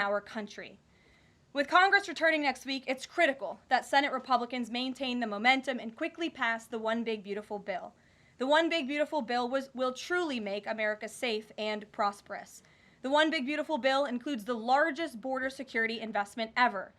our country. With Congress returning next week, it's critical that Senate Republicans maintain the momentum and quickly pass the One Big Beautiful Bill. The One Big Beautiful Bill will truly make America safe and prosperous. The One Big Beautiful Bill includes the largest border security investment ever.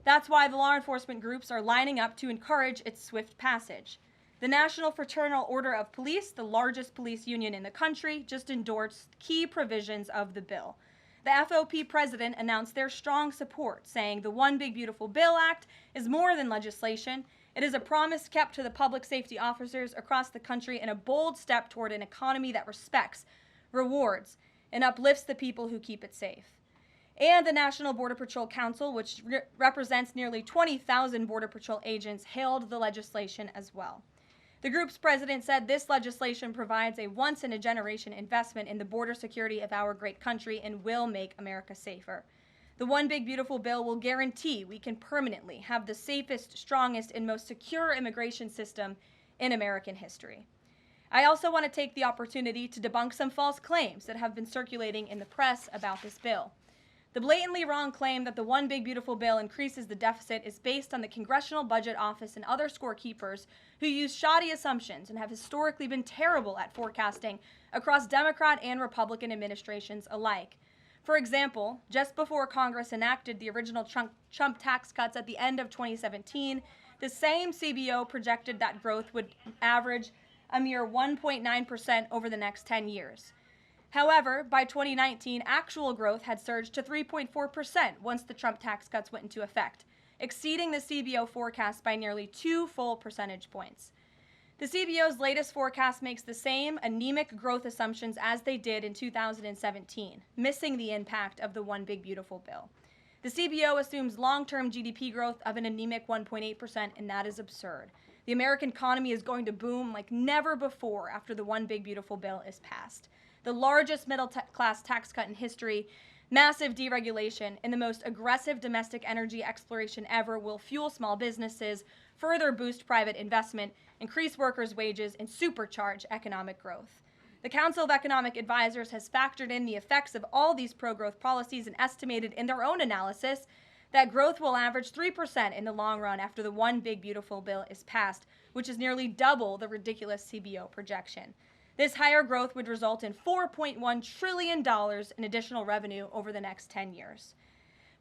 That's why the law enforcement groups are lining up to encourage its swift passage. The National Fraternal Order of Police, the largest police union in the country, just endorsed key provisions of the bill. The FOP president announced their strong support, saying the One Big Beautiful Bill Act is more than legislation. It is a promise kept to the public safety officers across the country and a bold step toward an economy that respects, rewards, and uplifts the people who keep it safe. And the National Border Patrol Council, which represents nearly 20,000 Border Patrol agents, hailed the legislation as well. The group's president said this legislation provides a once-in-a-generation investment in the border security of our great country and will make America safer. The One Big Beautiful Bill will guarantee we can permanently have the safest, strongest, and most secure immigration system in American history. I also want to take the opportunity to debunk some false claims that have been circulating in the press about this bill. The blatantly wrong claim that the One Big Beautiful Bill increases the deficit is based on the Congressional Budget Office and other scorekeepers who use shoddy assumptions and have historically been terrible at forecasting across Democrat and Republican administrations alike. For example, just before Congress enacted the original Trump tax cuts at the end of 2017, the same CBO projected that growth would average a mere 1.9% over the next 10 years. However, by 2019, actual growth had surged to 3.4% once the Trump tax cuts went into effect, exceeding the CBO forecast by nearly 2 full percentage points. The CBO's latest forecast makes the same anemic growth assumptions as they did in 2017, missing the impact of the One Big Beautiful Bill. The CBO assumes long-term GDP growth of an anemic 1.8%, and that is absurd. The American economy is going to boom like never before after the One Big Beautiful Bill is passed. The largest middle-class tax cut in history, massive deregulation, and the most aggressive domestic energy exploration ever will fuel small businesses, further boost private investment, increase workers' wages, and supercharge economic growth. The Council of Economic Advisors has factored in the effects of all these pro-growth policies and estimated in their own analysis that growth will average 3% in the long run after the One Big Beautiful Bill is passed, which is nearly double the ridiculous CBO projection. This higher growth would result in $4.1 trillion in additional revenue over the next 10 years.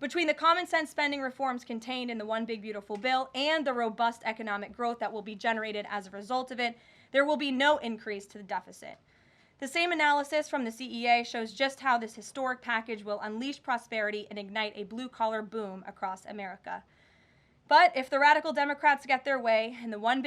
Between the common sense spending reforms contained in the One Big Beautiful Bill and the robust economic growth that will be generated as a result of it, there will be no increase to the deficit. The same analysis from the CEA shows just how this historic package will unleash prosperity and ignite a blue-collar boom across America. But if the radical Democrats get their way and the One Big